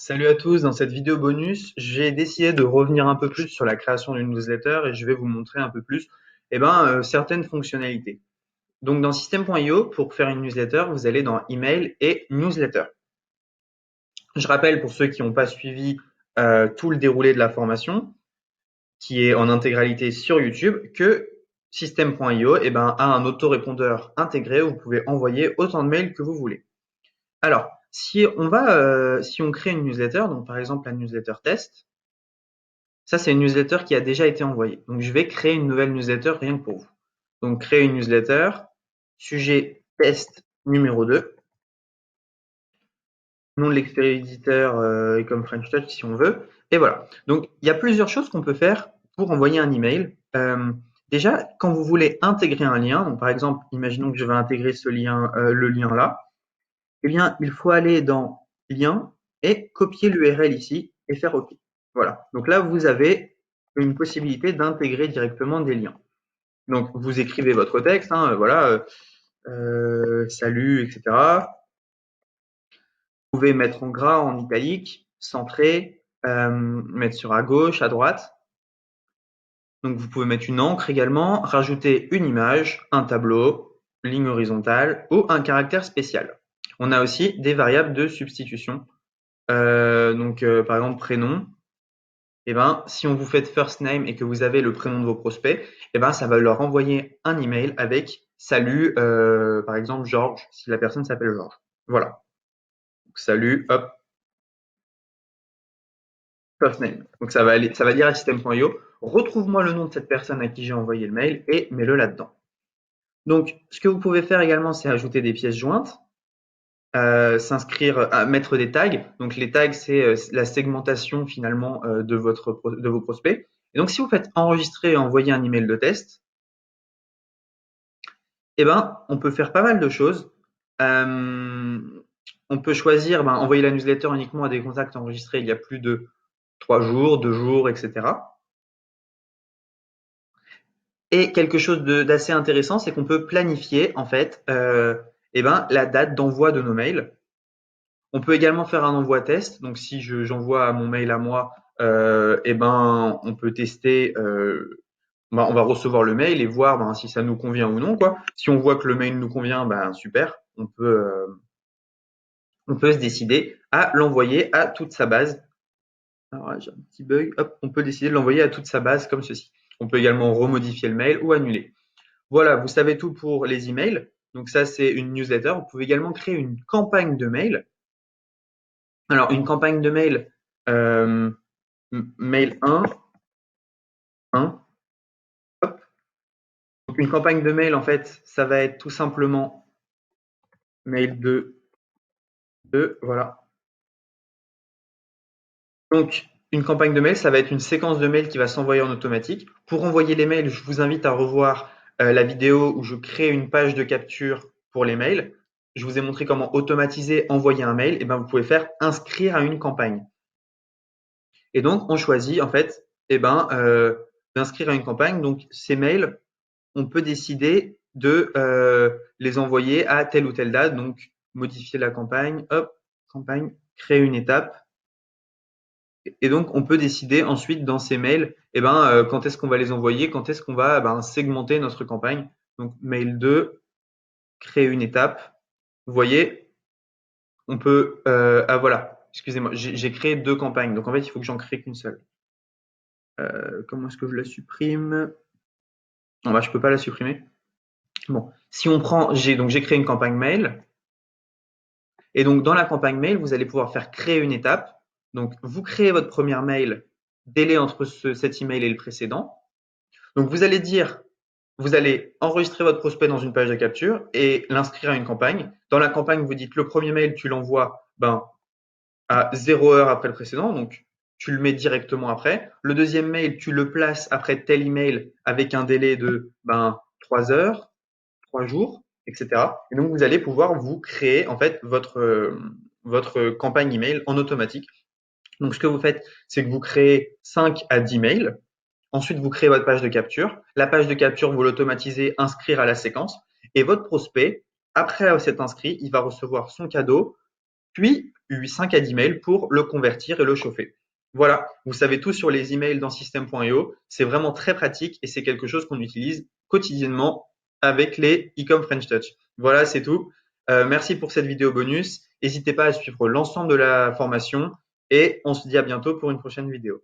Salut à tous, dans cette vidéo bonus, j'ai décidé de revenir un peu plus sur la création d'une newsletter et je vais vous montrer un peu plus certaines fonctionnalités. Donc dans System.io, pour faire une newsletter, vous allez dans Email et Newsletter. Je rappelle pour ceux qui n'ont pas suivi tout le déroulé de la formation, qui est en intégralité sur YouTube, que System.io a un autorépondeur intégré où vous pouvez envoyer autant de mails que vous voulez. Alors, si on crée une newsletter, donc par exemple la newsletter test, ça c'est une newsletter qui a déjà été envoyée. Donc je vais créer une nouvelle newsletter rien que pour vous. Donc créer une newsletter, sujet test numéro 2, nom de l'expéditeur et comme French Touch si on veut. Et voilà. Donc il y a plusieurs choses qu'on peut faire pour envoyer un email. Déjà, quand vous voulez intégrer un lien, donc par exemple, imaginons que je vais intégrer ce lien, le lien là, eh bien, il faut aller dans Lien et copier l'URL ici et faire OK. Voilà. Donc là, vous avez une possibilité d'intégrer directement des liens. Donc, vous écrivez votre texte, salut, etc. Vous pouvez mettre en gras, en italique, centrer, mettre sur à gauche, à droite. Donc, vous pouvez mettre une encre également, rajouter une image, un tableau, ligne horizontale ou un caractère spécial. On a aussi des variables de substitution. Par exemple, prénom. Si on vous fait first name et que vous avez le prénom de vos prospects, ça va leur envoyer un email avec salut, par exemple, Georges, si la personne s'appelle Georges. Voilà. Donc, salut, hop, first name. Donc, ça va dire à system.io, retrouve-moi le nom de cette personne à qui j'ai envoyé le mail et mets-le là-dedans. Donc, ce que vous pouvez faire également, c'est ajouter des pièces jointes. Mettre des tags. Donc les tags, c'est la segmentation finalement de vos prospects. Et donc si vous faites enregistrer et envoyer un email de test, on peut faire pas mal de choses. On peut choisir envoyer la newsletter uniquement à des contacts enregistrés il y a plus de 3 jours, 2 jours, etc. Et quelque chose d'assez intéressant, c'est qu'on peut planifier en fait la date d'envoi de nos mails. On peut également faire un envoi test. Donc, si j'envoie mon mail à moi, on peut tester. On va recevoir le mail et voir si ça nous convient ou non, quoi. Si on voit que le mail nous convient, super. On peut se décider à l'envoyer à toute sa base. Alors, j'ai un petit bug. Hop, on peut décider de l'envoyer à toute sa base comme ceci. On peut également remodifier le mail ou annuler. Voilà, vous savez tout pour les emails. Donc ça, c'est une newsletter. Vous pouvez également créer une campagne de mail. Alors, une campagne de mail, mail 1, hop. Donc, une campagne de mail, en fait, ça va être tout simplement mail 2, 2, voilà. Donc, une campagne de mail, ça va être une séquence de mails qui va s'envoyer en automatique. Pour envoyer les mails, je vous invite à revoir la vidéo où je crée une page de capture pour les mails. Je vous ai montré comment automatiser, envoyer un mail. Vous pouvez faire inscrire à une campagne. Et donc, on choisit en fait, d'inscrire à une campagne. Donc, ces mails, on peut décider de les envoyer à telle ou telle date. Donc, modifier la campagne, hop, campagne, créer une étape. Et donc, on peut décider ensuite dans ces mails, quand est-ce qu'on va les envoyer, quand est-ce qu'on va segmenter notre campagne. Donc, mail 2, créer une étape. Vous voyez, on peut, voilà, excusez-moi, j'ai créé 2 campagnes. Donc, en fait, il faut que j'en crée qu'une seule. Comment est-ce que je la supprime? Non, je peux pas la supprimer. Bon, si on prend, j'ai créé une campagne mail. Et donc, dans la campagne mail, vous allez pouvoir faire créer une étape. Donc, vous créez votre première mail, délai entre cet email et le précédent. Donc, vous allez enregistrer votre prospect dans une page de capture et l'inscrire à une campagne. Dans la campagne, vous dites le premier mail, tu l'envoies à 0 heure après le précédent. Donc, tu le mets directement après. Le deuxième mail, tu le places après tel email avec un délai de 3 heures, 3 jours, etc. Et donc, vous allez pouvoir vous créer en fait votre campagne email en automatique. Donc, ce que vous faites, c'est que vous créez 5 à 10 mails. Ensuite, vous créez votre page de capture. La page de capture, vous l'automatisez, inscrire à la séquence. Et votre prospect, après s'être inscrit, il va recevoir son cadeau. Puis, 5 à 10 mails pour le convertir et le chauffer. Voilà, vous savez tout sur les emails dans System.io. C'est vraiment très pratique et c'est quelque chose qu'on utilise quotidiennement avec les e-com French Touch. Voilà, c'est tout. Merci pour cette vidéo bonus. N'hésitez pas à suivre l'ensemble de la formation et on se dit à bientôt pour une prochaine vidéo.